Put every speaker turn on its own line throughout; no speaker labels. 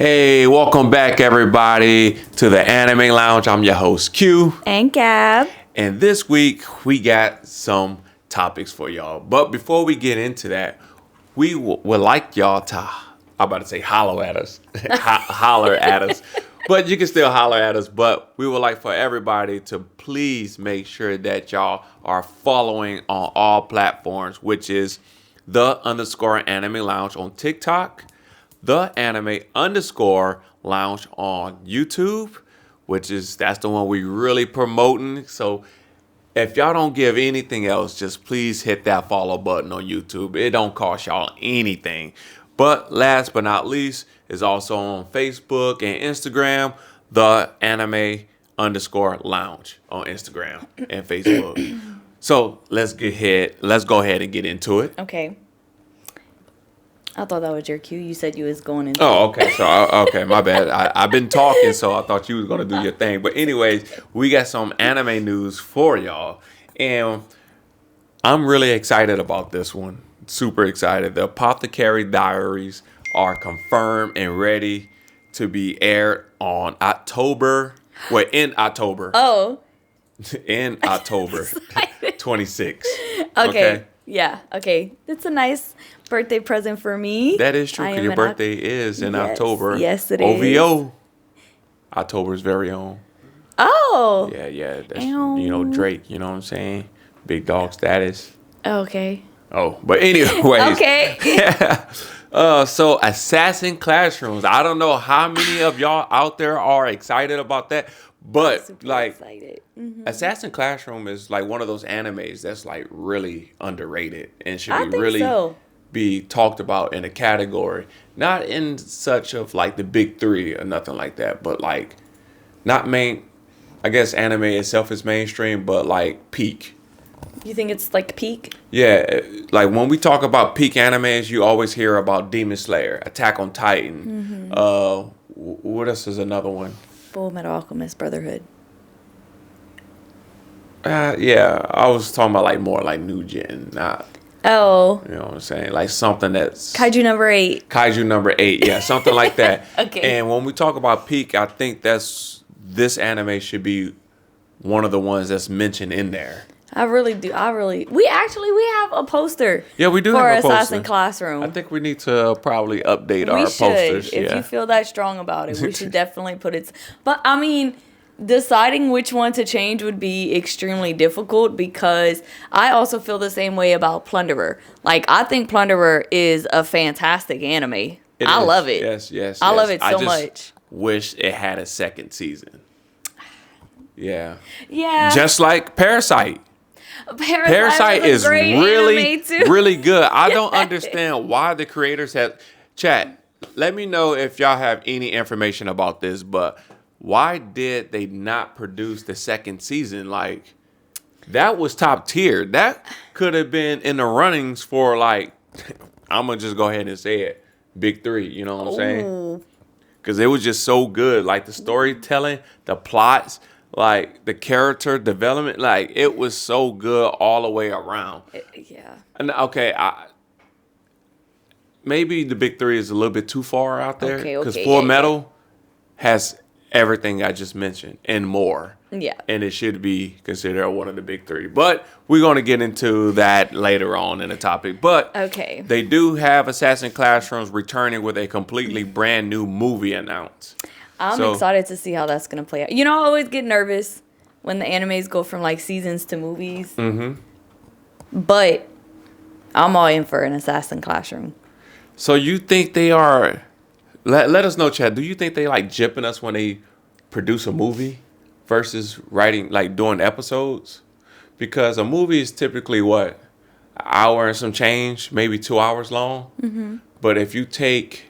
Hey, welcome back everybody to the Anime Lounge. I'm your host Q.
And Gab.
And this week we got some topics for y'all. But before we get into that, we would like y'all to, I'm about to say holler at us. Holler at us. But you can still holler at us. But we would like for everybody to please make sure that y'all are following on all platforms, which is _anime lounge on TikTok, _lounge on YouTube, that's the one we really promoting. So if y'all don't give anything else, just please hit that follow button on YouTube. It don't cost y'all anything. But last but not least is also on Facebook and Instagram, _anime lounge on Instagram and Facebook. So let's go ahead and get into it.
Okay. I thought that was your cue. You said you was going into
okay. So, okay, my bad. I've been talking, so I thought you was going to do your thing. But anyways, we got some anime news for y'all. And I'm really excited about this one. Super excited. The Apothecary Diaries are confirmed and ready to be aired on October. Well, in October.
Oh.
In October 26th.
Okay. Yeah. Okay. That's a nice birthday present for me.
That is true. Because your birthday is in October.
Yes, it
is.
is.
OVO. October's very own.
Oh.
Yeah. That's, Drake. You know what I'm saying? Big dog status.
Okay.
Oh, but anyways.
Okay.
So Assassin Classrooms. I don't know how many of y'all out there are excited about that. But
excited. Mm-hmm.
Assassin Classroom is like one of those animes that's like really underrated and should be talked about in a category, not in such of like the big three or nothing like that, but like not main. I guess anime itself is mainstream, but like peak.
You think it's like peak?
Yeah, like when we talk about peak animes, you always hear about Demon Slayer, Attack on Titan. Mm-hmm. What else is another one?
Full Metal Alchemist Brotherhood.
Yeah, I was talking about like more like new gen, not.
Oh.
You know what I'm saying? Like something that's
Kaiju number 8.
Yeah, something like that.
Okay.
And when we talk about peak, I think this anime should be one of the ones that's mentioned in there.
I really do. We have a poster.
Yeah, we do
for
have a poster.
Assassin Classroom.
I think we need to probably update our posters.
If you feel that strong about it, we should definitely put it. But I mean, deciding which one to change would be extremely difficult because I also feel the same way about Plunderer. Like, I think Plunderer is a fantastic anime. I love it.
Yes.
I love it so much.
Wish it had a second season. Yeah.
Yeah.
Just like Parasite.
Parasite
is really good. I
Yes.
don't understand why the creators have. Chat, let me know if y'all have any information about this, but why did they not produce the second season? Like, that was top tier. That could have been in the runnings for, like, I'm going to just go ahead and say it, big three, you know what I'm saying? Because it was just so good. Like, the storytelling, the plots, like the character development, like it was so good all the way around.
Yeah.
And okay, maybe the big three is a little bit too far out there because Full Metal has everything I just mentioned and more.
Yeah.
And it should be considered one of the big three. But we're going to get into that later on in the topic. But they do have Assassin Classrooms returning with a completely brand new movie announced.
I'm excited to see how that's going to play out. You know, I always get nervous when the animes go from, like, seasons to movies. Mm-hmm. But I'm all in for an Assassin Classroom.
So you think they are... Let us know, Chad. Do you think they, like, jipping us when they produce a movie versus writing, like, doing episodes? Because a movie is typically, what, an hour and some change, maybe 2 hours long? Mm-hmm. But if you take...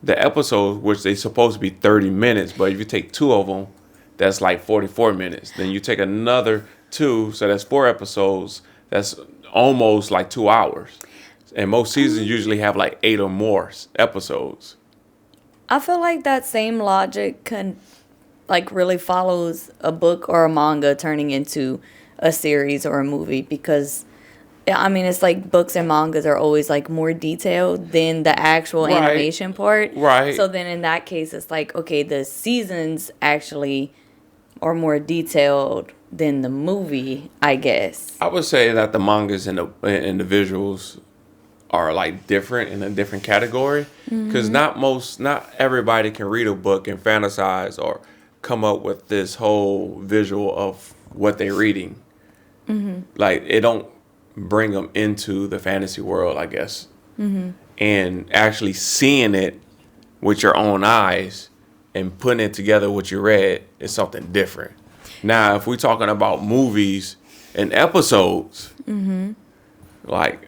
the episodes, which they supposed to be 30 minutes, but if you take 2 of them, that's like 44 minutes. Then you take another 2, so that's 4 episodes. That's almost like 2 hours. And most seasons usually have like 8 or more episodes.
I feel like that same logic really follows a book or a manga turning into a series or a movie because I mean, it's like books and mangas are always like more detailed than the actual animation part.
Right.
So then in that case, it's like, okay, the seasons actually are more detailed than the movie, I guess.
I would say that the mangas and the visuals are like different in a different category because not everybody can read a book and fantasize or come up with this whole visual of what they're reading. Like it don't bring them into the fantasy world, I guess. And actually seeing it with your own eyes and putting it together with you read is something different. Now, if we're talking about movies and episodes, like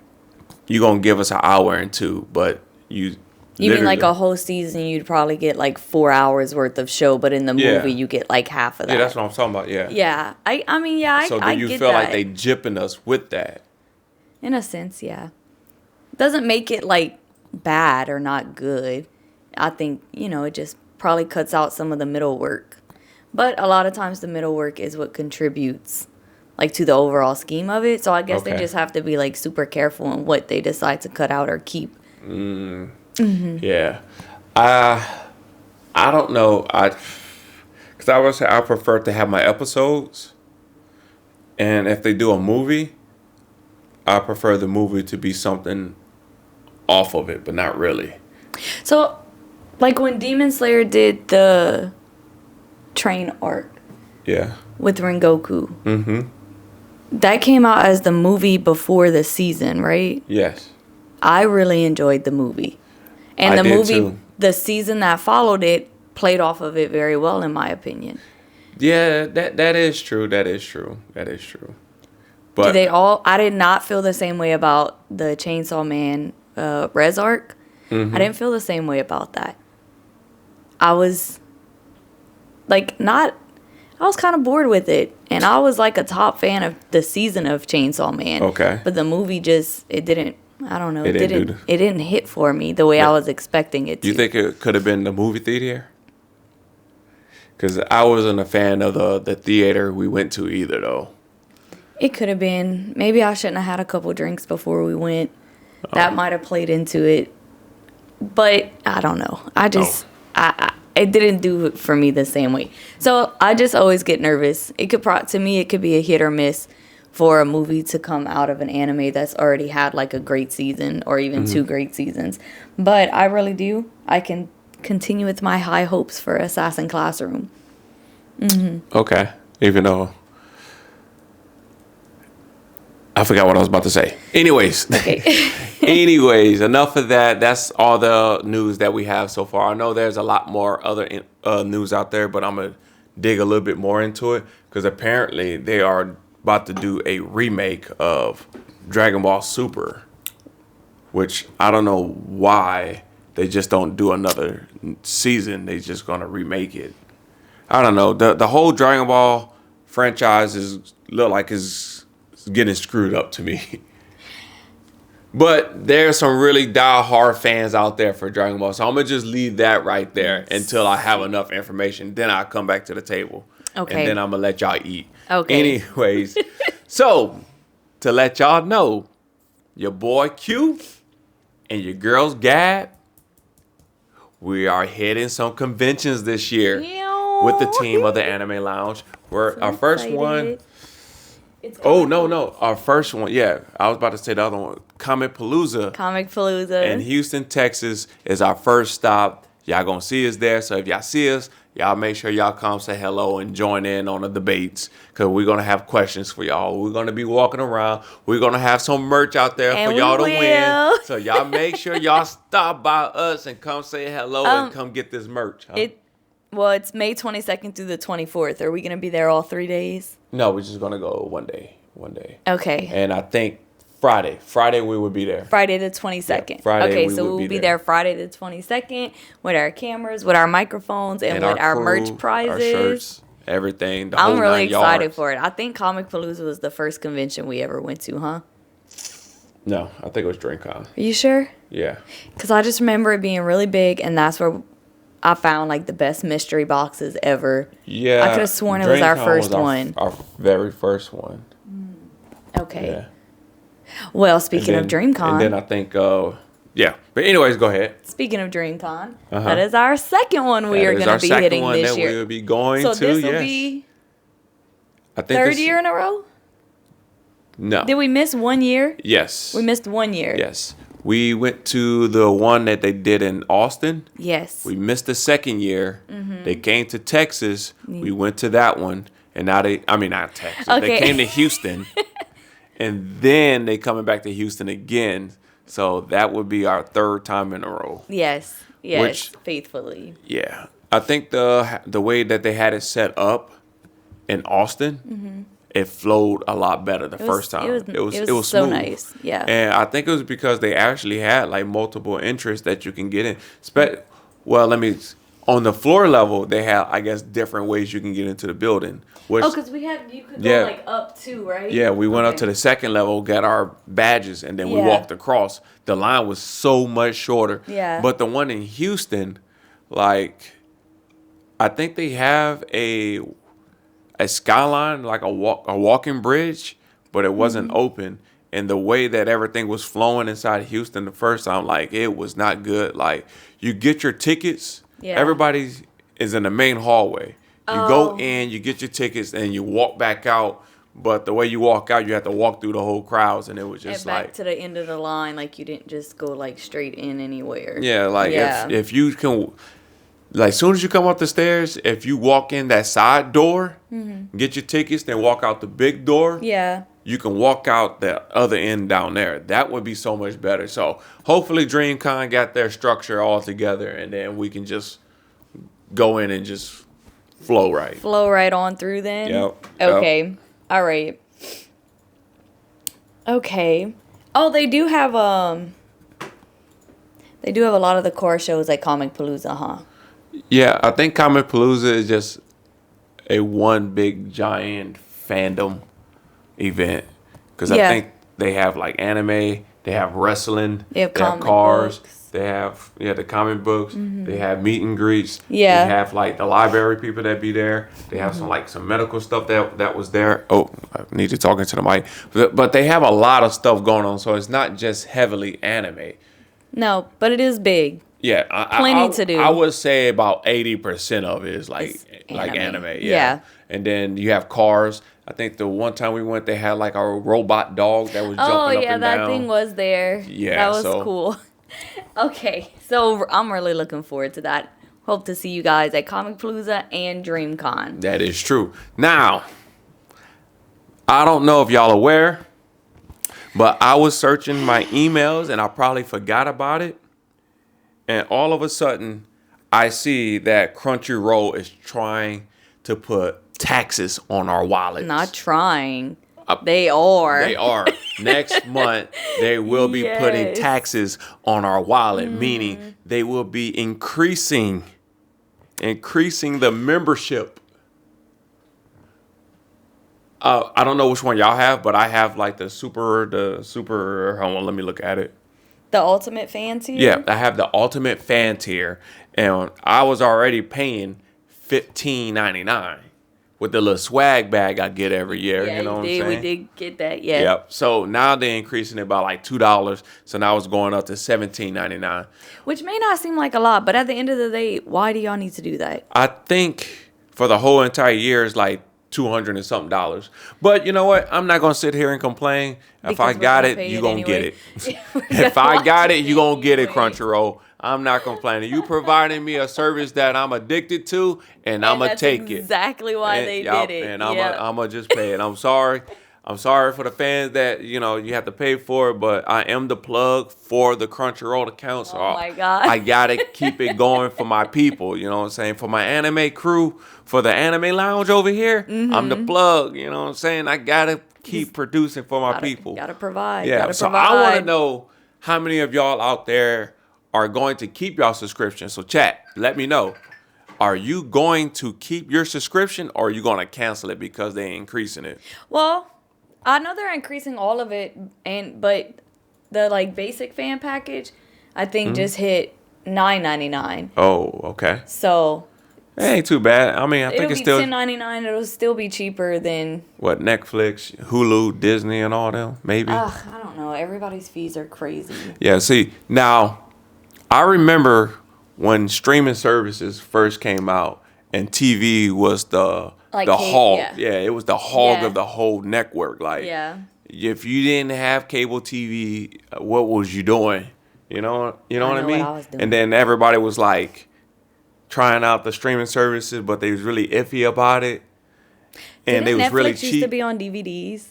you're gonna give us an hour and two, but you
mean like a whole season? You'd probably get like 4 hours worth of show, but in the movie you get like half of that.
Yeah, that's what I'm talking about. Yeah.
Yeah, I mean, yeah,
So do
I
you
get
feel
that.
like they gypping us with that?
In a sense, yeah. Doesn't make it like bad or not good. I think, it just probably cuts out some of the middle work. But a lot of times the middle work is what contributes like to the overall scheme of it. So I guess they just have to be like super careful in what they decide to cut out or keep.
Yeah. I don't know. Because I would say I prefer to have my episodes. And if they do a movie, I prefer the movie to be something off of it, but not really.
So, like when Demon Slayer did the train arc with Rengoku, that came out as the movie before the season, right?
Yes.
I really enjoyed the movie. And the movie, too. The season that followed it, played off of it very well, in my opinion.
Yeah, that is true. That is true. But
I did not feel the same way about the Chainsaw Man Res arc. I didn't feel the same way about that. I was I was kind of bored with it. And I was like a top fan of the season of Chainsaw Man.
Okay.
But the movie it didn't, I don't know, it didn't hit for me the way I was expecting it to.
You think it could have been the movie theater? Because I wasn't a fan of the theater we went to either, though.
It could have been. Maybe I shouldn't have had a couple drinks before we went. That might have played into it. But I don't know. It didn't do it for me the same way. So I just always get nervous. To me, it could be a hit or miss for a movie to come out of an anime that's already had like a great season or even two great seasons. But I really do. I can continue with my high hopes for Assassin Classroom.
Okay. Even though I forgot what I was about to say. Anyways.
Okay.
Anyways, enough of that. That's all the news that we have so far. I know there's a lot more other news out there, but I'm going to dig a little bit more into it because apparently they are about to do a remake of Dragon Ball Super, which I don't know why they just don't do another season. They just going to remake it. I don't know. The whole Dragon Ball franchise is getting screwed up to me. But there's some really die-hard fans out there for Dragon Ball. So I'm going to just leave that right there until I have enough information. Then I'll come back to the table. Okay. And then I'm going to let y'all eat.
Okay.
Anyways, so to let y'all know, your boy Q and your girls Gab, we are hitting some conventions this year with the team of the Anime Lounge. Our first one. Our first one. Yeah, I was about to say the other one. Comic Palooza in Houston, Texas is our first stop. Y'all gonna see us there. So if y'all see us, y'all make sure y'all come say hello and join in on the debates because we're gonna have questions for y'all. We're gonna be walking around. We're gonna have some merch out there for y'all to win. So y'all make sure y'all stop by us and come say hello and come get this merch. Huh?
It's May 22nd through the 24th. Are we gonna be there all 3 days?
No, we're just gonna go one day.
Okay.
And I think Friday we would be there.
Friday the 22nd.
Yeah, Friday
okay, so we'll be there Friday the 22nd with our cameras, with our microphones, and with our merch prizes. Our shirts,
everything.
I'm really excited for it. I think Comic Palooza was the first convention we ever went to, huh?
No, I think it was DreamCon.
Are you sure?
Yeah.
Because I just remember it being really big, and that's where I found like the best mystery boxes ever.
Yeah.
I could have sworn it was our first one.
Our very first one.
Okay.
Yeah.
Well, speaking of
And
DreamCon,
then I think, yeah. But anyways, go ahead.
speaking of DreamCon, that is our second one we are going to be hitting this year.
We'll be going
so
to.
this will
Yes.
be
I think
third year in a row?
No.
Did we miss 1 year?
Yes.
We missed 1 year.
Yes. We went to the one that they did in Austin.
Yes.
We missed the second year. They came to Texas. We went to that one. And now not Texas.
Okay.
They came to Houston. And then they coming back to Houston again. So that would be our third time in a row.
Yes. Faithfully.
Yeah. I think the way that they had it set up in Austin, it flowed a lot better the first time.
It was
smooth.
so nice. Yeah.
And I think it was because they actually had like multiple interests that you can get in. On the floor level, they have, I guess, different ways you can get into the building.
Because you could go like up too, right?
Yeah, we went up to the second level, got our badges, and then we walked across. The line was so much shorter.
Yeah.
But the one in Houston, like, I think they have a skyline, like a walking bridge, but it wasn't open. And the way that everything was flowing inside Houston the first time, like, it was not good. Like, you get your tickets. Yeah. Everybody is in the main hallway. You go in, you get your tickets, and you walk back out. But the way you walk out, you have to walk through the whole crowds, and it was just
back to the end of the line, like you didn't just go like straight in anywhere.
Yeah, like if you can, like as soon as you come up the stairs, if you walk in that side door, get your tickets, then walk out the big door.
Yeah.
You can walk out the other end down there. That would be so much better. So hopefully DreamCon got their structure all together, and then we can just go in and just flow right.
Flow right on through then?
Yep.
Okay. All right. Okay. Oh, they do have a lot of the core shows like Comic Palooza, huh?
Yeah, I think Comic Palooza is just a one big giant fandom event, because I think they have like anime, they have wrestling, they have cars, books. They have the comic books, they have meet and greets, they have like the library people that be there, they have some medical stuff that was there. Oh, I need to talk into the mic, but they have a lot of stuff going on, so it's not just heavily anime.
No, but it is big.
Yeah,
plenty to do.
I would say about 80% of it is like anime. Yeah. And then you have cars. I think the one time we went, they had like a robot dog that was jumping up and down.
That thing was there. Yeah, that was cool. Okay, so I'm really looking forward to that. Hope to see you guys at Comic Palooza and DreamCon.
That is true. Now, I don't know if y'all aware, but I was searching my emails and I probably forgot about it. And all of a sudden, I see that Crunchyroll is trying to put taxes on our wallets.
Not trying. They are.
They are. Next month, they will be putting taxes on our wallet, meaning they will be increasing the membership. I don't know which one y'all have, but I have like the super. Hold on, let me look at it.
The Ultimate Fan tier?
Yeah, I have the Ultimate Fan tier, and I was already paying $15.99 with the little swag bag I get every year.
Yeah,
you know what I'm saying?
We did get that, yeah.
Yep. So now they're increasing it by like $2, so now it's going up to $17.99.
Which may not seem like a lot, but at the end of the day, why do y'all need to do that?
I think for the whole entire year it's like $200 and something. But you know what? I'm not gonna sit here and complain. If I got it, you gonna get it. If I got it, you gonna get it, Crunchyroll. I'm not complaining. You providing me a service that I'm addicted to, and I'm gonna take it.
Exactly why they did it.
And I'm gonna just pay it. I'm sorry. I'm sorry for the fans that you have to pay for it, but I am the plug for the Crunchyroll account. So
oh my God.
I gotta keep it going for my people. You know what I'm saying? For my anime crew, for the anime lounge over here, I'm the plug. You know what I'm saying? I gotta keep producing for my people.
Gotta provide.
Yeah.
Gotta
so
provide.
I want to know how many of y'all out there are going to keep y'all subscription. So chat, let me know. Are you going to keep your subscription, or are you going to cancel it because they're increasing it?
Well, I know they're increasing all of it, but the like basic fan package, I think just hit $9.99.
Oh, okay.
So
It ain't too bad. I mean, I think
It'll
it's
be
still
$10.99. It'll still be cheaper than.
what Netflix, Hulu, Disney, and all them. Maybe.
I don't know. Everybody's fees are crazy.
Yeah. See, now I remember when streaming services first came out, and TV was the hog. Yeah, it was the hog of the whole network. Like, if you didn't have cable TV, what was you doing? You know what I mean?
What I was doing.
And then everybody was like trying out the streaming services, but they was really iffy about it, and they was
Netflix
really cheap.
used to be on DVDs.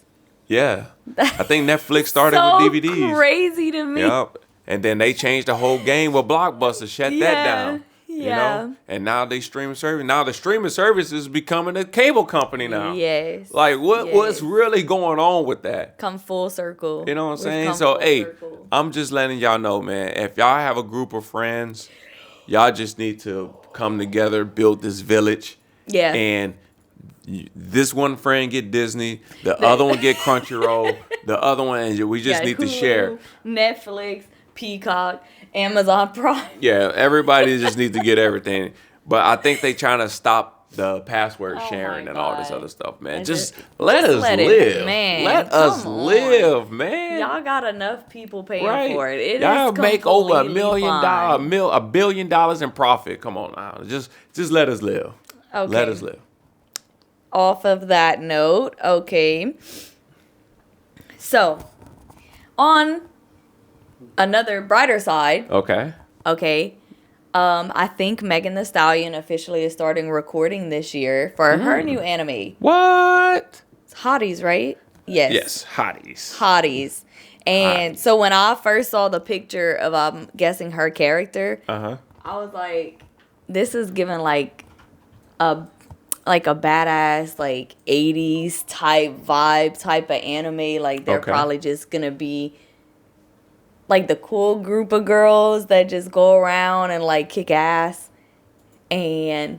Yeah, I think Netflix started with DVDs.
Crazy to me.
Yep. And then they changed the whole game with Blockbuster, shut that down. You know? And now they streaming service. Now the streaming service is becoming a cable company now.
Yes.
Like what's really going on with that?
Come full circle.
You know what I'm saying? So I'm just letting y'all know, man, if y'all have a group of friends, y'all just need to come together, build this village.
Yeah.
And this one friend get Disney, the other one get Crunchyroll, the other one we just need to share.
Netflix, Peacock, Amazon Prime.
Yeah, everybody just needs to get everything. But I think they trying to stop the password sharing and all this other stuff, man. Just let us live.
Man,
let us live, man.
Y'all got enough people paying for it.
Y'all make over $1 billion in profit. Come on now. Just let us live.
Okay.
Let us live.
Off of that note, okay. So, on another brighter side.
Okay.
I think Megan Thee Stallion officially is starting recording this year for her new anime.
What?
It's Hotties, right? Yes.
Yes, Hotties.
Hotties. And so when I first saw the picture of, I'm guessing, her character, I was like, this is giving like a badass, like 80s type vibe type of anime. Like they're probably just going to be like the cool group of girls that just go around and like kick ass and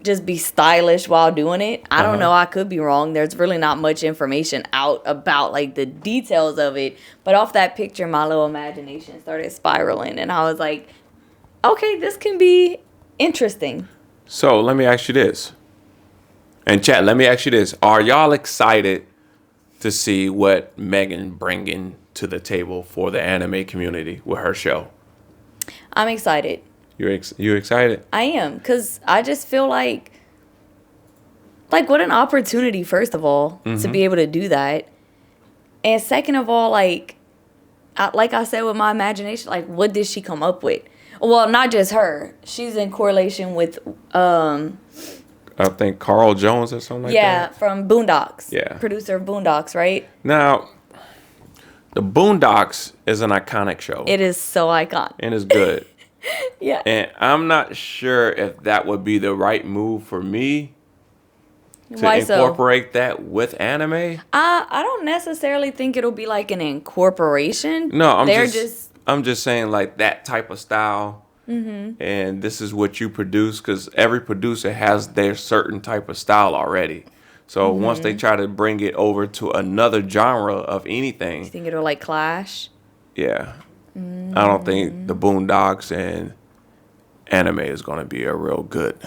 just be stylish while doing it. I don't know. I could be wrong. There's really not much information out about like the details of it. But off that picture, my little imagination started spiraling. And I was like, okay, this can be interesting.
So let me ask you this. And chat, let me ask you this. Are y'all excited to see what Megan bringing to the table for the anime community with her show?
I'm excited.
You excited?
I am, because I just feel like what an opportunity, first of all, to be able to do that. And second of all, like I said with my imagination, like what did she come up with? Well, not just her. She's in correlation with
I think Carl Jones or something like that.
Yeah, from Boondocks.
Yeah.
Producer of Boondocks, right?
Now, the Boondocks is an iconic show.
It is so iconic.
And it's good.
Yeah.
And I'm not sure if that would be the right move for me to
Why
incorporate that with anime.
I don't necessarily think it'll be like an incorporation.
No, I'm just saying like that type of style. And this is what you produce, because every producer has their certain type of style already. So once they try to bring it over to another genre of anything,
You think it'll like clash?
Yeah. I don't think the Boondocks and anime is going to be a real good.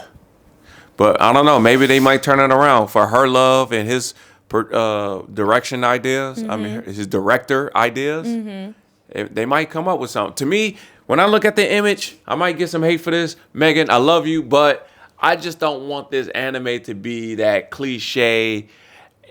But I don't know. Maybe they might turn it around for her love and his direction ideas. I mean, his director ideas. They might come up with something. To me, when I look at the image, I might get some hate for this. Megan, I love you, but I just don't want this anime to be that cliche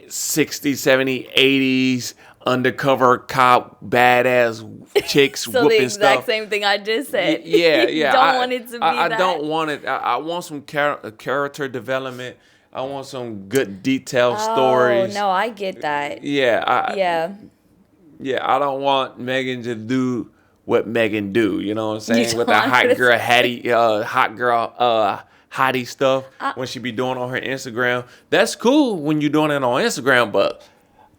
60s, 70s, 80s undercover cop badass chicks
So
whooping
the exact
stuff.
same thing I just said.
Yeah.
You don't want it to be that.
I don't want it. I want some character development. I want some good detailed stories.
Oh, no, I get that.
Yeah.
Yeah.
I don't want Megan to do what Megan do. You know what I'm saying? With the hot girl hottie stuff when she be doing on her Instagram. That's cool when you're doing it on Instagram, but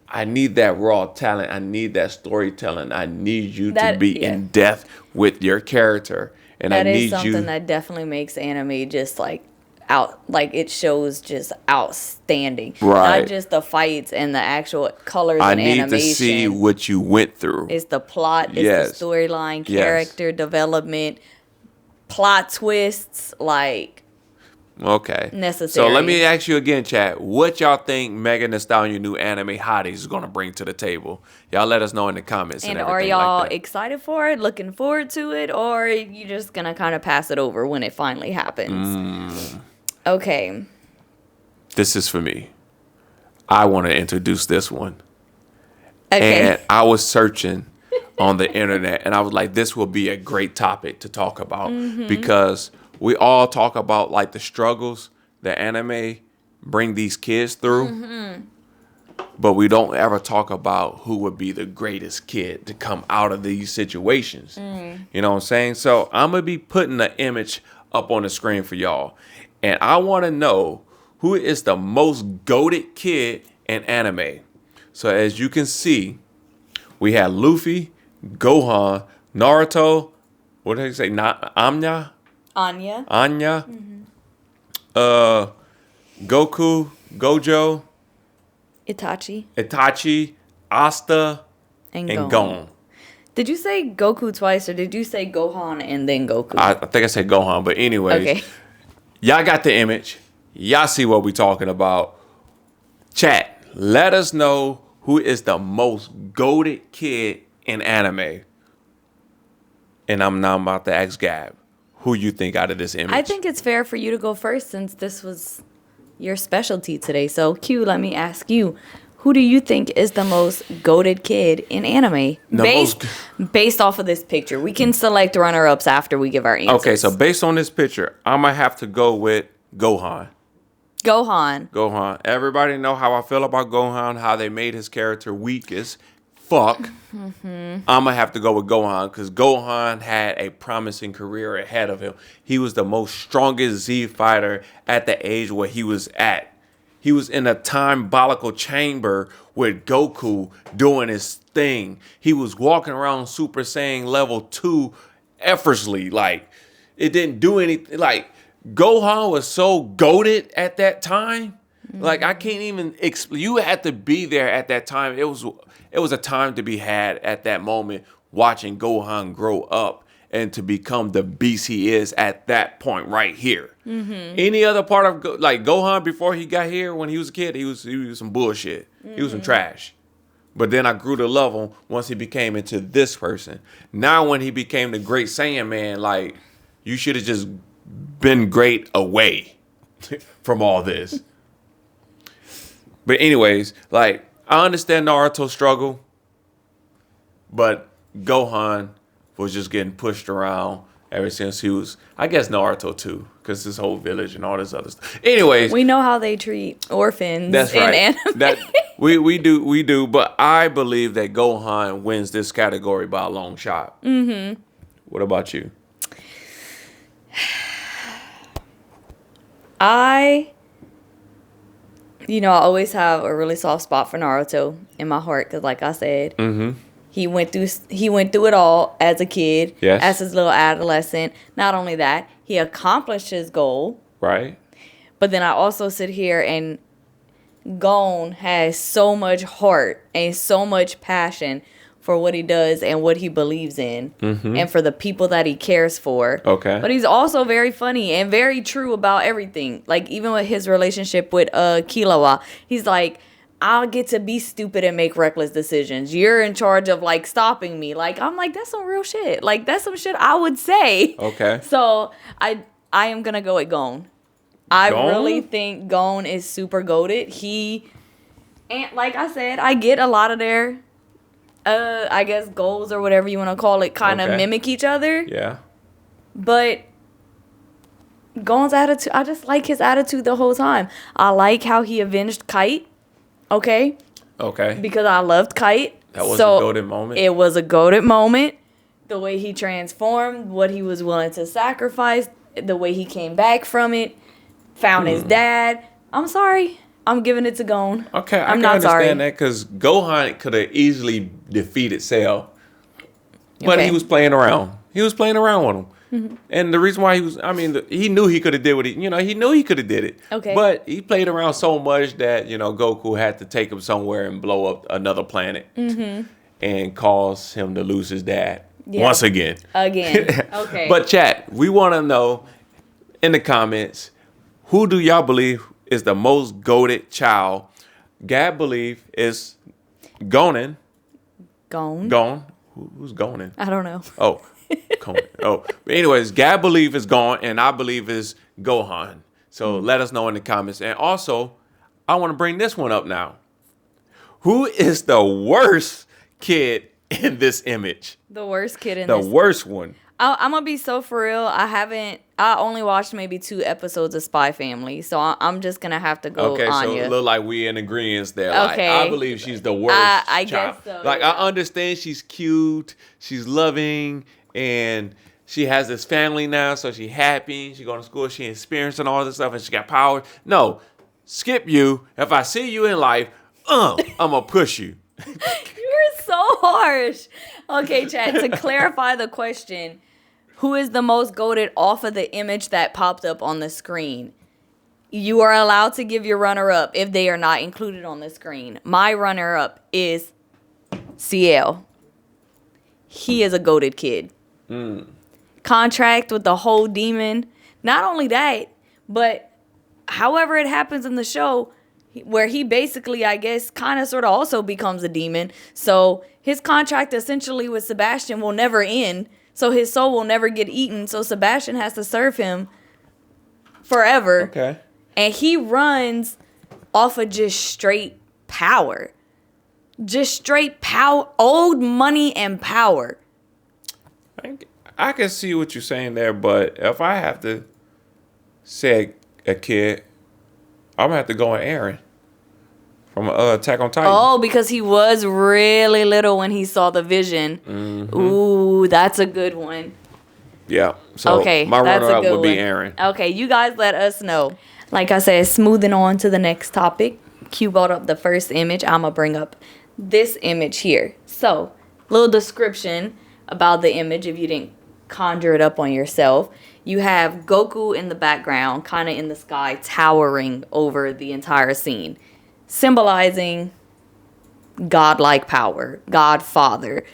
I need that raw talent. I need that storytelling. I need you to be in depth with your character. And
that
I need
is something that definitely makes anime just like it shows just outstanding.
Right.
Not just the fights and the actual colors
I
and animation.
need to see what you went through.
It's the plot, it's the storyline, character development, plot twists, like
Okay.
necessary.
So let me ask you again, chat. What y'all think Megan Thee Stallion new anime Hotties is going to bring to the table? Y'all let us know in the comments. And
are
everything
y'all
like that.
excited for it, looking forward to it, or are you just going to kind of pass it over when it finally happens? Okay.
This is for me. I want to introduce this one.
Okay.
And I was searching on the internet, and I was like, this will be a great topic to talk about because we all talk about like the struggles that anime bring these kids through, but we don't ever talk about who would be the greatest kid to come out of these situations. You know what I'm saying? So I'm going to be putting the image up on the screen for y'all, and I want to know who is the most goated kid in anime. So as you can see, we have Luffy, Gohan, Naruto, what did I say? Anya, Goku, Gojo, Itachi, Asta, and Gon.
Did you say Goku twice, or did you say Gohan and then Goku?
I think I said Gohan, but anyways,
okay.
Y'all got the image. Y'all see what we talking about. Chat, let us know who is the most goated kid in anime. And I'm now about to ask Gab, who you think out of this image?
I think it's fair for you to go first since this was your specialty today. So, Q, let me ask you, who do you think is the most goated kid in anime? Based off of this picture. We can select runner-ups after we give our answers.
Okay, so based on this picture, I'm going to have to go with Gohan.
Gohan.
Everybody know how I feel about Gohan, how they made his character weak as fuck. I'm going to have to go with Gohan because Gohan had a promising career ahead of him. He was the most strongest Z fighter at the age where he was at. He was in a time-bolical chamber with Goku doing his thing. He was walking around Super Saiyan level 2 effortlessly. Like, it didn't do anything. Like, Gohan was so goated at that time. Like, I can't even explain. You had to be there at that time. It was a time to be had at that moment, watching Gohan grow up and to become the beast he is at that point right here. Any other part of Gohan before he got here when he was a kid, he was some bullshit. He was some trash. But then I grew to love him once he became into this person. Now when he became the great Saiyan man, like, you should have just been great away from all this. But anyways, like, I understand Naruto's struggle, but Gohan was just getting pushed around ever since he was, I guess Naruto too, because this whole village and all this other stuff. Anyways.
We know how they treat orphans
that's right.
in anime.
We do, but I believe that Gohan wins this category by a long shot. What about you?
I always have a really soft spot for Naruto in my heart because, like I said, he went through it all as a kid, as his little adolescent. Not only that, he accomplished his goal.
Right.
But then I also sit here and Gon has so much heart and so much passion for what he does and what he believes in and for the people that he cares for.
Okay.
But he's also very funny and very true about everything. Like, even with his relationship with Killua, he's like, I'll get to be stupid and make reckless decisions. You're in charge of, like, stopping me. Like, I'm like, that's some real shit. Like, that's some shit I would say.
Okay.
So, I am going to go with Gon. I really think Gon is super goated. And like I said, I get a lot of their I guess goals or whatever you want to call it kind of mimic each other.
Yeah.
But Gon's attitude, I just like his attitude the whole time. I like how he avenged Kite. Okay. Because I loved Kite.
That was a goated moment.
It was a goated moment. The way he transformed, what he was willing to sacrifice, the way he came back from it, found his dad. I'm sorry. I'm giving it to Gon.
Okay, I can understand that because Gohan could have easily defeated Ciel, but he was playing around. He was playing around with him, and the reason why he knew he could have did what he knew he could have did it.
Okay,
but he played around so much that Goku had to take him somewhere and blow up another planet, and cause him to lose his dad once again.
Okay,
But chat, we want to know in the comments Who do y'all believe is the most goated child? Gab believe is Gonen. Gone. Who's Gonen?
I don't know.
Oh, Conan. Oh, but anyways, Gab believe is Gon, and I believe is Gohan. So let us know in the comments. And also, I want to bring this one up now. Who is the worst kid in this image?
The worst kid in
the
this.
The worst one.
I'm gonna be so for real. I only watched maybe 2 episodes of Spy Family, so I'm just gonna have to go.
Okay,
Anya.
so it look like we in agreement there.
Okay,
like, I believe she's the worst.
I
child.
guess so.
Like
yeah.
I understand she's cute, she's loving, and she has this family now, so she's happy. She going to school, she experiencing all this stuff, and she got power. No, skip you. If I see you in life, I'm gonna push you.
You're so harsh. Okay, chat. To clarify the question. Who is the most goated off of the image that popped up on the screen? You are allowed to give your runner-up if they are not included on the screen. My runner-up is Ciel. He is a goated kid. Contract with the whole demon. Not only that, but however it happens in the show, where he basically, I guess, kind of sort of also becomes a demon. So his contract essentially with Sebastian will never end. So his soul will never get eaten. So Sebastian has to serve him forever.
Okay.
And he runs off of just straight power. Just straight power. Old money and power.
I can see what you're saying there, but if I have to say a kid, I'm going to have to go with Eren from Attack on Titan.
Oh, because he was really little when he saw the vision. Mm-hmm. Ooh, that's a good one.
Yeah. So
okay,
my runner-up would be Eren.
Okay, you guys let us know. Like I said, smoothing on to the next topic. Q brought up the first image. I'm going to bring up this image here. So, little description about the image if you didn't conjure it up on yourself. You have Goku in the background, kind of in the sky, towering over the entire scene. Symbolizing godlike power, Godfather,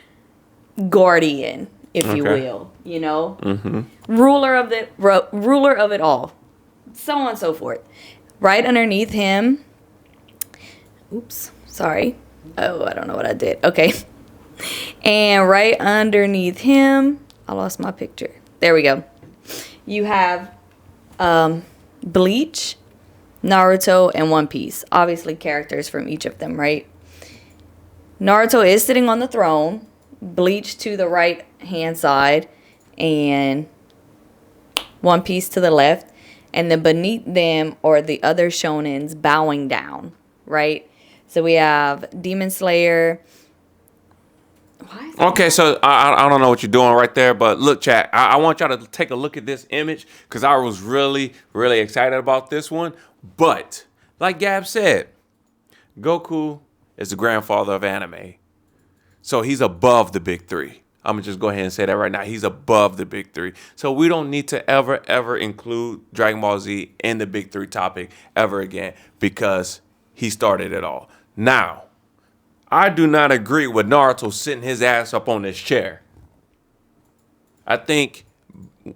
guardian, if you will, you know, ruler of it all, so on and so forth. Right underneath him, oops, sorry. Oh, I don't know what I did. Okay, and right underneath him, I lost my picture. There we go. You have Bleach, Naruto, and One Piece. Obviously characters from each of them, right? Naruto is sitting on the throne. Bleach to the right hand side. And One Piece to the left. And then beneath them are the other shonens bowing down, right? So we have Demon Slayer.
Okay, so I don't know what you're doing right there, but look, chat, I want y'all to take a look at this image because I was really, really excited about this one. But like Gab said, Goku is the grandfather of anime. So he's above the big three. I'm going to just go ahead and say that right now. He's above the big three. So we don't need to ever include Dragon Ball Z in the big three topic ever again because he started it all. Now, I do not agree with Naruto sitting his ass up on this chair. I think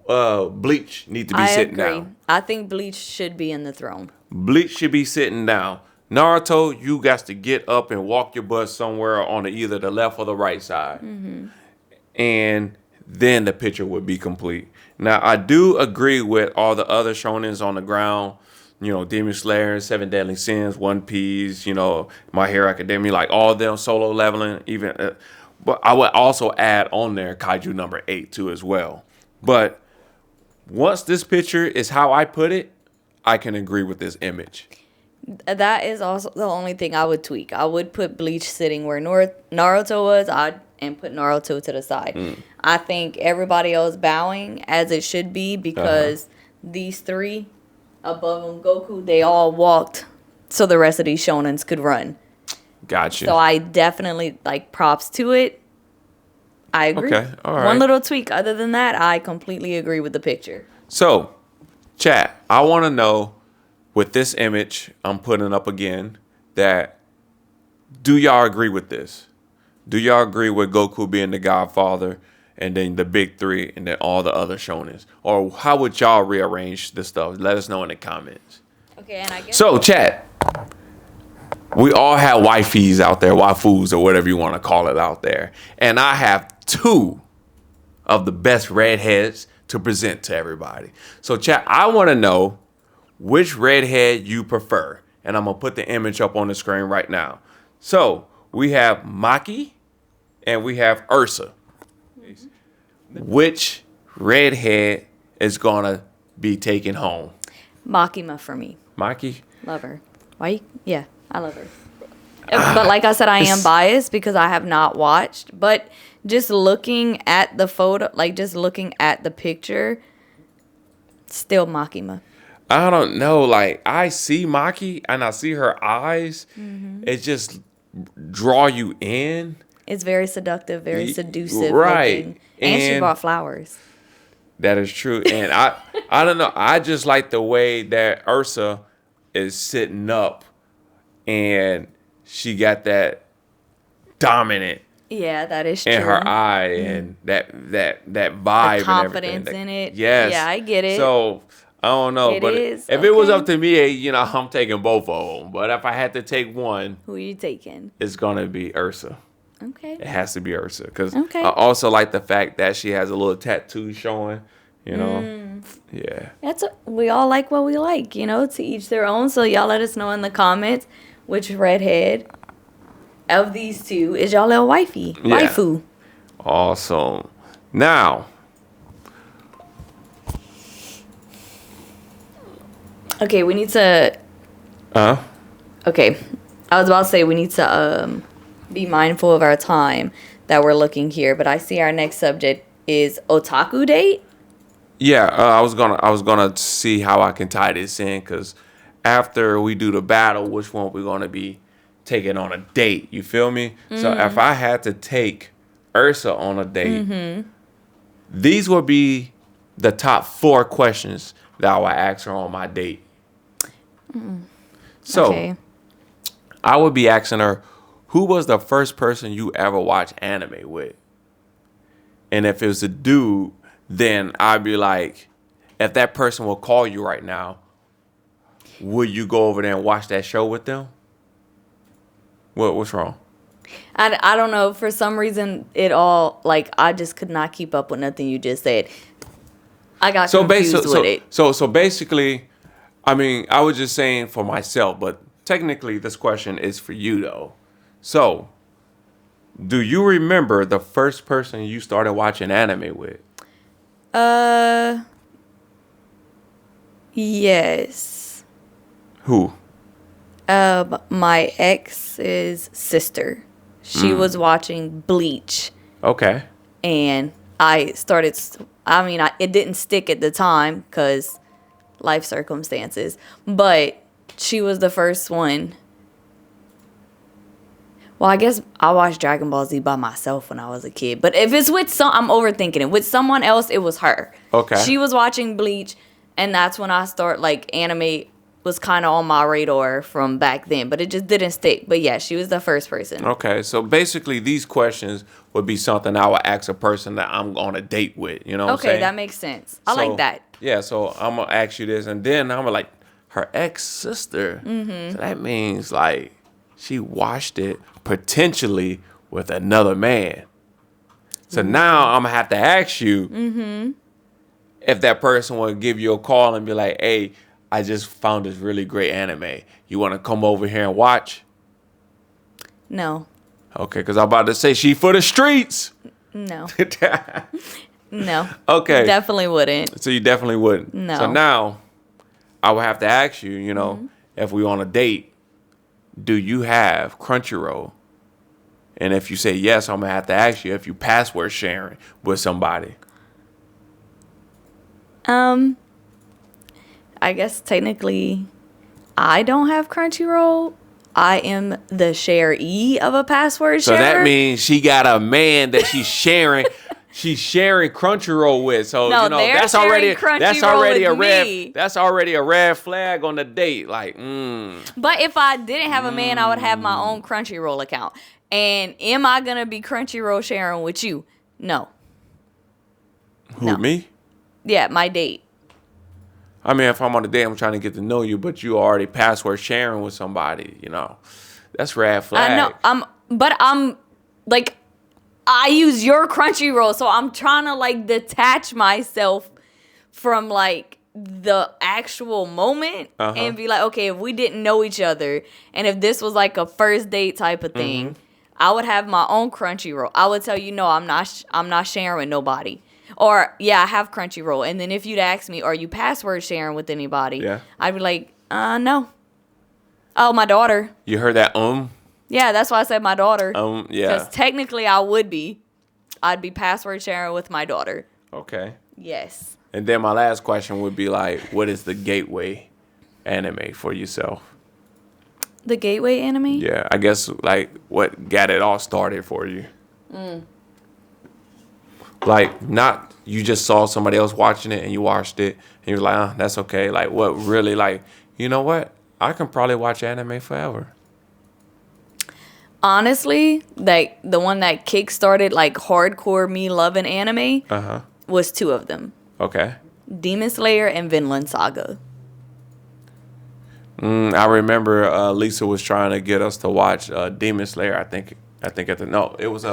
Bleach need to be sitting down.
I think Bleach should be in the throne.
Bleach should be sitting down. Naruto, you got to get up and walk your butt somewhere on either the left or the right side. Mm-hmm. And then the picture would be complete. Now, I do agree with all the other shonens on the ground. You know, Demon Slayer, Seven Deadly Sins, One Piece, you know, My Hero Academia, like all them solo leveling, even. But I would also add on there Kaiju number 8 too as well. But once this picture is how I put it, I can agree with this image.
That is also the only thing I would tweak. I would put Bleach sitting where Naruto was, and put Naruto to the side. I think everybody else bowing as it should be because these three above him, Goku, they all walked so the rest of these shonens could run.
Gotcha.
So I definitely like props to it. I agree.
Okay, all right.
One little tweak. Other than that, I completely agree with the picture.
So, chat, I want to know with this image I'm putting up again that do y'all agree with this? Do y'all agree with Goku being the Godfather and then the big three, and then all the other shonens? Or how would y'all rearrange this stuff? Let us know in the comments.
Okay, and I guess
So, chat. We all have wifeys out there, waifus, or whatever you want to call it out there. And I have 2 of the best redheads to present to everybody. So, chat, I want to know which redhead you prefer. And I'm going to put the image up on the screen right now. So, we have Maki and we have Erza. Which redhead is going to be taken home?
Makima for me.
Maki?
Love her. Why? Yeah, I love her. But like I said, I am biased because I have not watched. But just looking at the photo, like just looking at the picture, still Makima.
I don't know. Like, I see Maki and I see her eyes. It just draw you in.
It's very seductive, very seductive
right.
looking. And she brought flowers.
That is true. And I don't know. I just like the way that Erza is sitting up and she got that dominant
Yeah, that is true.
in her eye and that vibe
The confidence
and everything.
in it.
Yes.
Yeah, I get it.
So I don't know, but
is,
if it was up to me, you know, I'm taking both of them. But if I had to take one,
Who are you taking?
it's gonna be Erza.
Okay.
It has to be Erza because
Okay.
I also like the fact that she has a little tattoo showing. You know, yeah.
We all like what we like, you know, to each their own. So y'all let us know in the comments which redhead of these 2 is y'all little wifey.
Yeah.
Waifu.
Awesome. Now,
Okay, we need to. Okay, I was about to say we need to be mindful of our time that we're looking here, but I see our next subject is otaku date.
yeah, I was gonna see how I can tie this in because after we do the battle, which one we're gonna be taking on a date? You feel me? So if I had to take Erza on a date, these would be the top 4 questions that I would ask her on my date. So
Okay.
I would be asking her, who was the first person you ever watched anime with? And if it was a dude, then I'd be like, if that person will call you right now, would you go over there and watch that show with them? What's wrong?
I don't know. For some reason, I just could not keep up with nothing you just said. I got confused with it.
So basically, I mean, I was just saying for myself, but technically this question is for you though. So, do you remember the first person you started watching anime with?
Yes.
Who?
My ex's sister. She was watching Bleach.
Okay.
And I started, it didn't stick at the time because life circumstances, but she was the first one. Well, I guess I watched Dragon Ball Z by myself when I was a kid, but if it's with I'm overthinking it. With someone else, it was her.
Okay.
She was watching Bleach, and that's when I anime was kind of on my radar from back then, but it just didn't stick. But yeah, she was the first person.
Okay, so basically these questions would be something I would ask a person that I'm on a date with, you know what I'm saying?
Okay, that makes sense. I like that.
Yeah, so I'm going to ask you this, and then I'm gonna like, her ex-sister. So that means, like, she watched it potentially with another man. So now I'm going to have to ask you if that person will give you a call and be like, hey, I just found this really great anime. You want to come over here and watch?
No.
Okay, because I'm about to say she for the streets.
No. No.
Okay.
Definitely wouldn't.
So you definitely wouldn't.
No.
So now I would have to ask you, you know, if we on a date, do you have Crunchyroll? And if you say yes, I'm going to have to ask you if you password sharing with somebody.
I guess technically I don't have Crunchyroll. I am the sharee of a password
So
sharer.
that means she got a man that she's sharing. She's sharing Crunchyroll with. So
No,
you know
they're
that's already
sharing
a
Crunchyroll with me.
red flag on the date. Like,
But if I didn't have a man, I would have my own Crunchyroll account. And am I gonna be Crunchyroll sharing with you? No.
Who,
No.
me?
Yeah, my date.
I mean, if I'm on a date, I'm trying to get to know you, but you already password sharing with somebody, that's red flag.
I know. I'm like, I use your Crunchyroll, so I'm trying to like detach myself from like the actual moment and be like, okay, if we didn't know each other and if this was like a first date type of thing, I would have my own Crunchyroll. I would tell you, no, I'm not sharing with nobody. Or yeah, I have Crunchyroll. And then if you'd ask me, are you password sharing with anybody?
Yeah.
I'd be like, no. Oh, my daughter.
You heard that?
Yeah, that's why I said my daughter.
Yeah.
Because technically I would be. I'd be password sharing with my daughter.
Okay.
Yes.
And then my last question would be like, what is the gateway anime for yourself?
The gateway anime?
Yeah, I guess like what got it all started for you. Like, not you just saw somebody else watching it and you watched it and you were like, that's okay. Like, what really, like, you know what? I can probably watch anime forever.
Honestly, like the one that kickstarted like hardcore me loving anime was two of them.
Okay.
Demon Slayer and Vinland Saga.
I remember Lisa was trying to get us to watch Demon Slayer. I think it was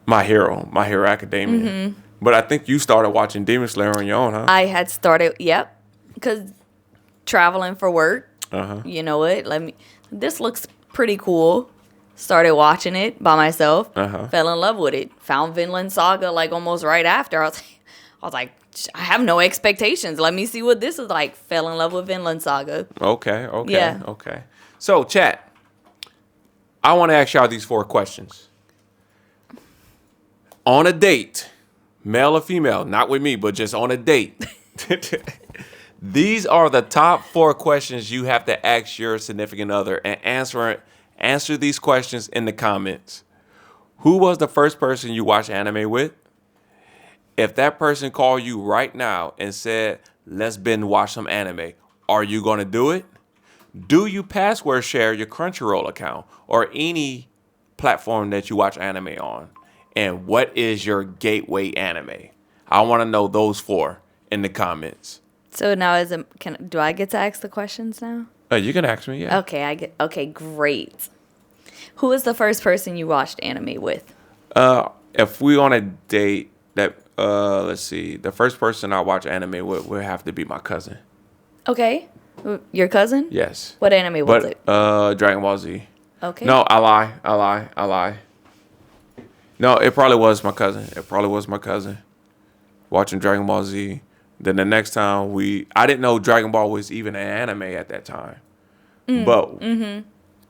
My Hero Academia. But I think you started watching Demon Slayer on your own, huh?
I had started, because traveling for work. You know what? This looks pretty cool. Started watching it by myself. Fell in love with it. Found Vinland Saga like almost right after. I was like, I have no expectations. Let me see what this is like. Fell in love with Vinland Saga.
Okay.
Yeah.
Okay. So, chat, I want to ask y'all these 4 questions. On a date, male or female, not with me, but just on a date. These are the top 4 questions you have to ask your significant other, and answer these questions in the comments. Who was the first person you watched anime with? If that person called you right now and said, let's binge watch some anime, are you going to do it? Do you password share your Crunchyroll account or any platform that you watch anime on? And what is your gateway anime? I want to know those 4 in the comments.
So now do I get to ask the questions now?
You can ask me, yeah.
Okay, great. Who was the first person you watched anime with?
If we on a date, that let's see, the first person I watch anime with would have to be my cousin.
Okay. Your cousin?
Yes.
What anime was it?
Dragon Ball Z.
Okay.
No, I lie. No, it probably was my cousin. Watching Dragon Ball Z. Then the next time I didn't know Dragon Ball was even an anime at that time. But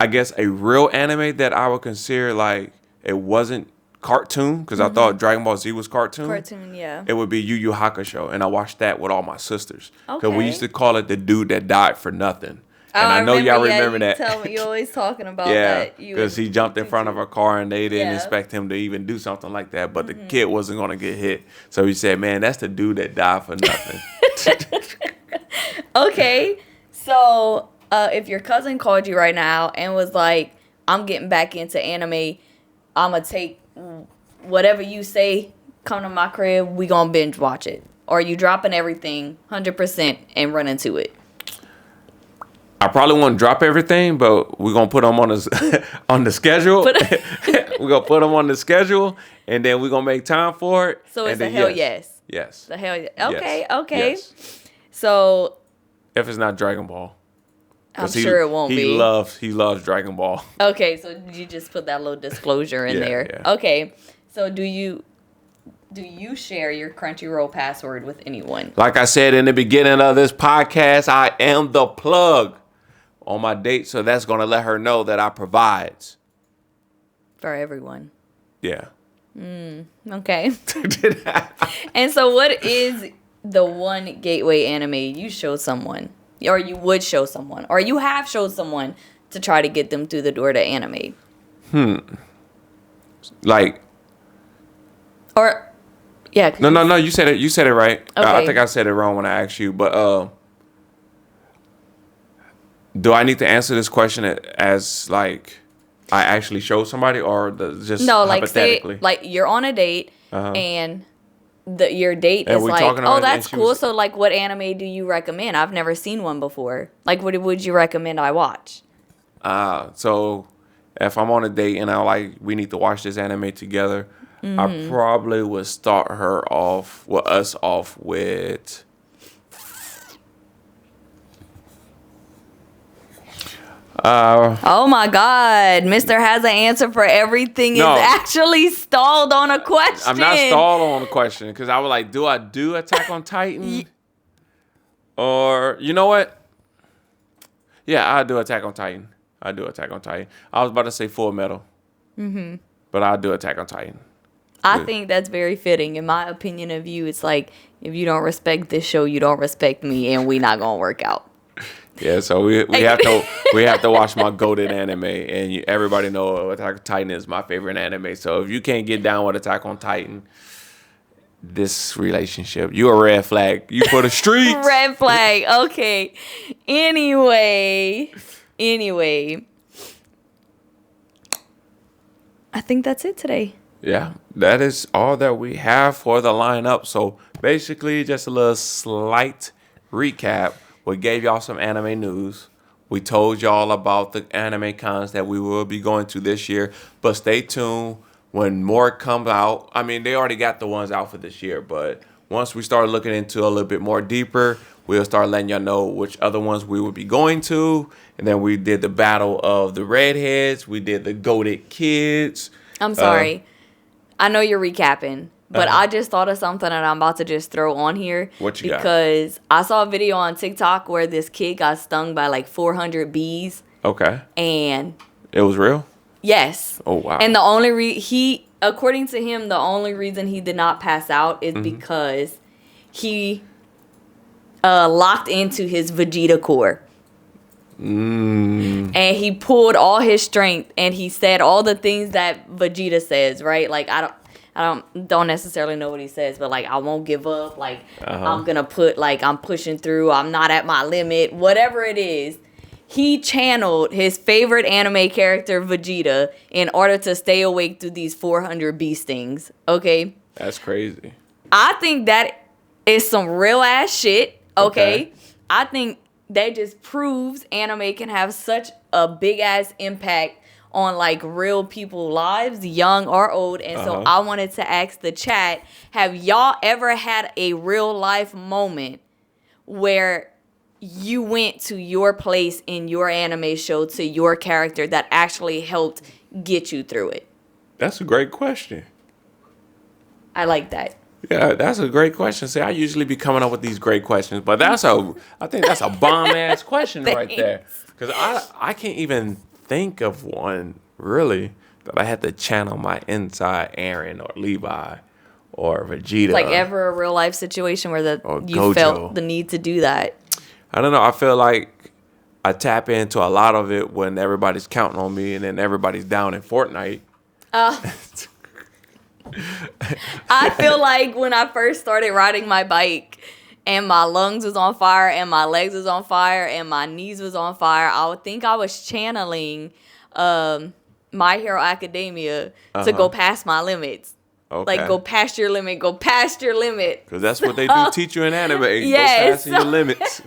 I guess a real anime that I would consider like it wasn't cartoon, because I thought Dragon Ball Z was cartoon.
Cartoon, yeah.
It would be Yu Yu Hakusho, and I watched that with all my sisters. Because
Okay.
we used to call it the dude that died for nothing. And I know y'all remember that.
You're always talking about
yeah,
that.
because he jumped in front of a car and they didn't
Yeah.
expect him to even do something like that. But the kid wasn't going to get hit. So he said, man, that's the dude that died for nothing.
Okay, so if your cousin called you right now and was like, I'm getting back into anime, I'm going to take whatever you say, come to my crib, we going to binge watch it. Or you dropping everything 100% and run into it.
I probably won't drop everything, but we're going to put them on the schedule. We're going to put them on the schedule, and then we're going to make time for it.
So it's
a
hell yes.
Yes.
The hell yes. Okay,
Yes.
okay.
Yes.
So
If it's not Dragon Ball.
I'm sure it won't be.
He loves Dragon Ball.
Okay, so you just put that little disclosure in
Yeah,
there.
yeah.
Okay, so do you share your Crunchyroll password with anyone?
Like I said in the beginning of this podcast, I am the plug on my date, so that's going to let her know that I provides.
For everyone.
Yeah.
Okay. And so what is the one gateway anime you show someone, or you would show someone, or you have showed someone to try to get them through the door to anime?
Like,
or yeah.
no, you said it right. I
Okay.
think I said it wrong when I asked you, but do I need to answer this question as like I actually show somebody, or just
No, like say
hypothetically?
like you're on a date and your date
And
is
we
like,
talking
oh,
about it, and
that's
she
cool.
was-
So like, what anime do you recommend? I've never seen one before. Like, what would you recommend I watch?
So if I'm on a date and we need to watch this anime together,
Mm-hmm.
I probably would start us off with.
Oh my God, Mister has an answer for everything.
No.
Is actually stalled on a question.
I'm not stalled on the question because I was like, do I do Attack on Titan? Or, you know what? Yeah, I do Attack on Titan. I was about to say Full Metal. Mm-hmm. But I'll do Attack on Titan.
I think that's very fitting. In my opinion of you, it's like, if you don't respect this show, you don't respect me, and we not gonna work out.
Yeah, so we have to watch my Goaded anime, and everybody know Attack on Titan is my favorite anime. So if you can't get down with Attack on Titan, this relationship, you a red flag. You for the streets.
Red flag. Okay. Anyway, I think that's it today.
Yeah, that is all that we have for the lineup. So basically, just a little slight recap. We gave y'all some anime news. We told y'all about the anime cons that we will be going to this year. But stay tuned when more come out. I mean, they already got the ones out for this year. But once we start looking into a little bit more deeper, we'll start letting y'all know which other ones we will be going to. And then we did the battle of the Redheads. We did the Goaded Kids.
I'm sorry. I know you're recapping, but I just thought of something that I'm about to just throw on here.
What you got?
Because I saw a video on TikTok where this kid got stung by like 400 bees.
Okay.
And
It was real?
yes.
Oh, wow.
And the only according to him, the only reason he did not pass out is because he locked into his Vegeta core. And he pulled all his strength, and he said all the things that Vegeta says, right? Like, I don't necessarily know what he says, but like, I won't give up. Like, I'm gonna I'm pushing through. I'm not at my limit. Whatever it is, he channeled his favorite anime character, Vegeta, in order to stay awake through these 400 bee stings. Okay,
That's crazy.
I think that is some real ass shit. Okay. I think that just proves anime can have such a big ass impact on like real people's lives, young or old. And so I wanted to ask the chat, have y'all ever had a real life moment where you went to your place in your anime show to your character that actually helped get you through it?
That's a great question.
I like that.
Yeah, that's a great question. See, I usually be coming up with these great questions, but I think that's a bomb-ass question right there. Because I can't even think of one, really, that I had to channel my inside Eren or Levi or Vegeta.
Like ever a real life situation where you
Gojo.
felt the need to do that?
I don't know. I feel like I tap into a lot of it when everybody's counting on me and then everybody's down in Fortnite.
I feel like when I first started riding my bike and my lungs was on fire and my legs was on fire and my knees was on fire, I would think I was channeling My Hero Academia to go past my limits.
Okay.
Like, go past your limit, go past your limit.
Because that's what they do teach you in anime.
Yes.
Go past your limits.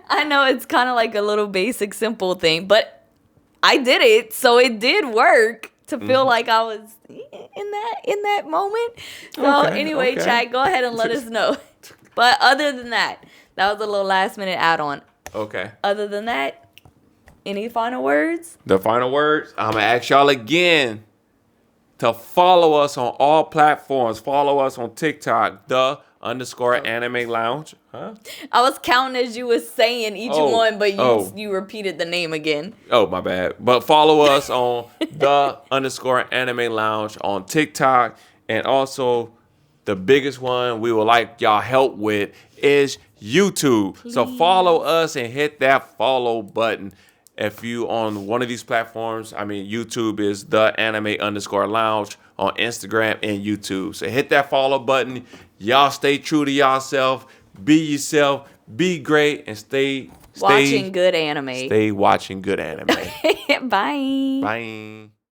I know it's kind of like a little basic, simple thing, but I did it, so it did work to feel like I was in that moment. So anyway, chat, go ahead and let us know. But other than that was a little last minute add-on.
Okay.
Other than that, any final words?
The final words, I'm going to ask y'all again to follow us on all platforms. Follow us on TikTok, _anime lounge. Huh?
I was counting as you was saying each one, but you repeated the name again.
Oh, my bad. But follow us on _anime lounge on TikTok. And also, the biggest one we would like y'all help with is YouTube. Please. So follow us and hit that follow button. If you on one of these platforms, I mean, YouTube is _anime_lounge on Instagram and YouTube. So hit that follow button. Y'all stay true to yourself. Be yourself. Be great. And stay
watching good anime.
Stay watching good anime.
Bye.
Bye.